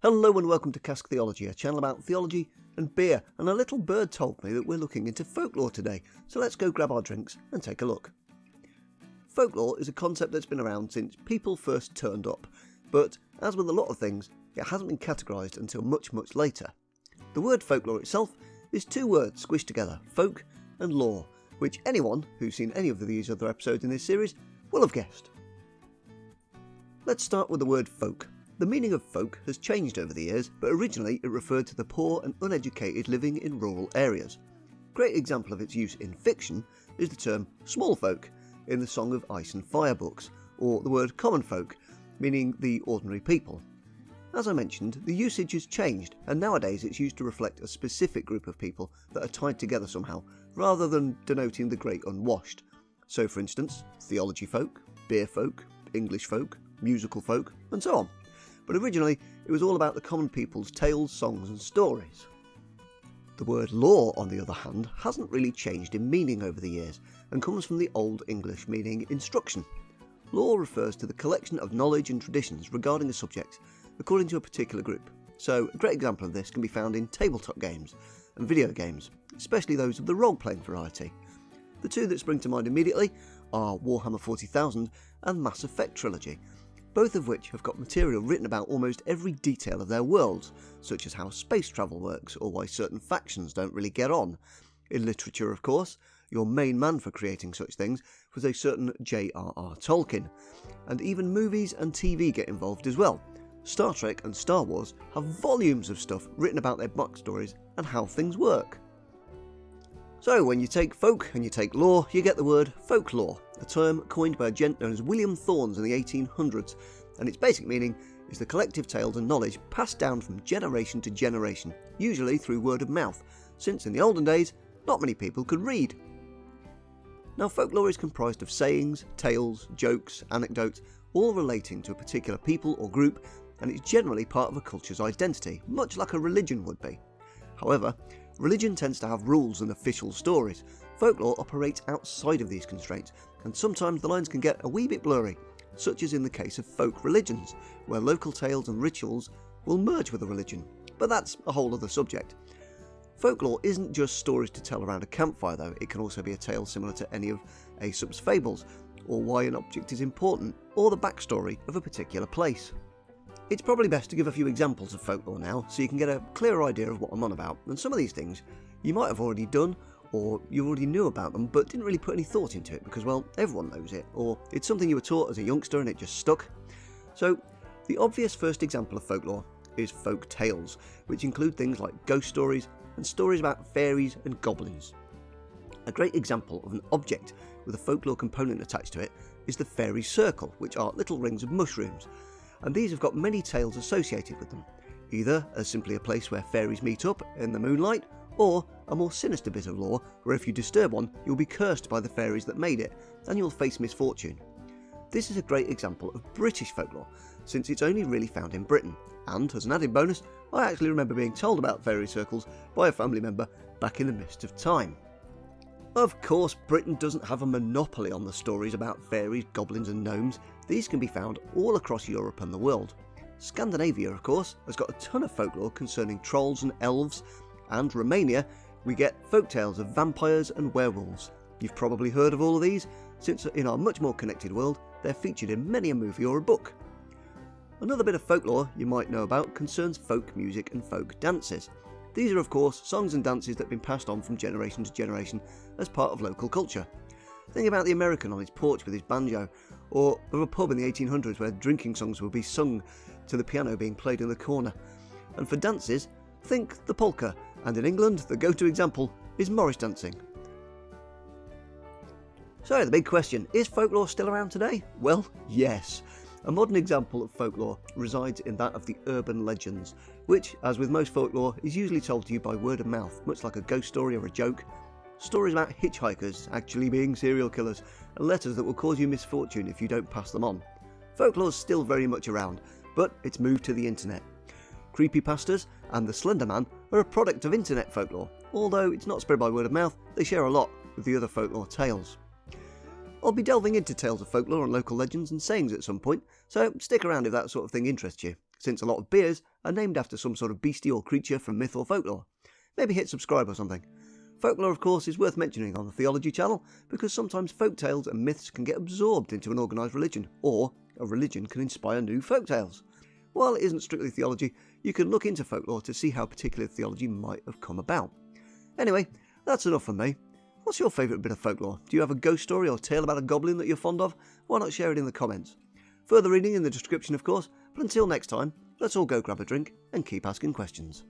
Hello and welcome to Cask Theology, a channel about theology and beer, and a little bird told me that we're looking into folklore today, so let's go grab our drinks and take a look. Folklore is a concept that's been around since people first turned up, but as with a lot of things, it hasn't been categorised until much later. The word folklore itself is two words squished together, folk and lore, which anyone who's seen any of these other episodes in this series will have guessed. Let's start with the word folk. The meaning of folk has changed over the years, but originally it referred to the poor and uneducated living in rural areas. A great example of its use in fiction is the term small folk in the Song of Ice and Fire books, or the word common folk, meaning the ordinary people. As I mentioned, the usage has changed, and nowadays it's used to reflect a specific group of people that are tied together somehow, rather than denoting the great unwashed. So for instance, theology folk, beer folk, English folk, musical folk, and so on. But originally, it was all about the common people's tales, songs and stories. The word lore, on the other hand, hasn't really changed in meaning over the years, and comes from the Old English meaning instruction. Lore refers to the collection of knowledge and traditions regarding a subject, according to a particular group. So, a great example of this can be found in tabletop games and video games, especially those of the role-playing variety. The two that spring to mind immediately are Warhammer 40,000 and Mass Effect Trilogy, both of which have got material written about almost every detail of their worlds, such as how space travel works or why certain factions don't really get on. In literature, of course, your main man for creating such things was a certain J.R.R. Tolkien, and even movies and TV get involved as well. Star Trek and Star Wars have volumes of stuff written about their backstories and how things work. So when you take folk and you take lore, you get the word folklore, a term coined by a gent known as William Thorns in the 1800s, and its basic meaning is the collective tales and knowledge passed down from generation to generation, usually through word of mouth, since in the olden days, not many people could read. Now folklore is comprised of sayings, tales, jokes, anecdotes, all relating to a particular people or group, and it's generally part of a culture's identity, much like a religion would be. However, religion tends to have rules and official stories. Folklore operates outside of these constraints, and sometimes the lines can get a wee bit blurry, such as in the case of folk religions, where local tales and rituals will merge with a religion. But that's a whole other subject. Folklore isn't just stories to tell around a campfire though, it can also be a tale similar to any of Aesop's fables, or why an object is important, or the backstory of a particular place. It's probably best to give a few examples of folklore now, so you can get a clearer idea of what I'm on about, and some of these things you might have already done, or you already knew about them but didn't really put any thought into it because, well, everyone knows it, or it's something you were taught as a youngster and it just stuck. So, the obvious first example of folklore is folk tales, which include things like ghost stories and stories about fairies and goblins. A great example of an object with a folklore component attached to it is the fairy circle, which are little rings of mushrooms, and these have got many tales associated with them, either as simply a place where fairies meet up in the moonlight, or a more sinister bit of lore where if you disturb one, you'll be cursed by the fairies that made it, and you'll face misfortune. This is a great example of British folklore, since it's only really found in Britain, and as an added bonus, I actually remember being told about fairy circles by a family member back in the mist of time. Of course, Britain doesn't have a monopoly on the stories about fairies, goblins and gnomes. These can be found all across Europe and the world. Scandinavia, of course, has got a ton of folklore concerning trolls and elves, and Romania, we get folktales of vampires and werewolves. You've probably heard of all of these, since in our much more connected world, they're featured in many a movie or a book. Another bit of folklore you might know about concerns folk music and folk dances. These are of course songs and dances that have been passed on from generation to generation as part of local culture. Think about the American on his porch with his banjo, or of a pub in the 1800s where drinking songs would be sung to the piano being played in the corner. And for dances, think the polka, and in England the go-to example is Morris dancing. So the big question, is folklore still around today? Well, yes. A modern example of folklore resides in that of the urban legends, which, as with most folklore, is usually told to you by word of mouth, much like a ghost story or a joke. Stories about hitchhikers actually being serial killers, and letters that will cause you misfortune if you don't pass them on. Folklore's still very much around, but it's moved to the internet. Creepypastas and the Slender Man are a product of internet folklore, although it's not spread by word of mouth, they share a lot with the other folklore tales. I'll be delving into tales of folklore and local legends and sayings at some point, so stick around if that sort of thing interests you. since a lot of beers are named after some sort of beastie or creature from myth or folklore. Maybe hit subscribe or something. Folklore, of course, is worth mentioning on the Theology channel because sometimes folktales and myths can get absorbed into an organised religion, or a religion can inspire new folktales. While it isn't strictly theology, you can look into folklore to see how particular theology might have come about. Anyway, that's enough from me. What's your favourite bit of folklore? Do you have a ghost story or tale about a goblin that you're fond of? Why not share it in the comments? Further reading in the description, of course, but until next time, let's all go grab a drink and keep asking questions.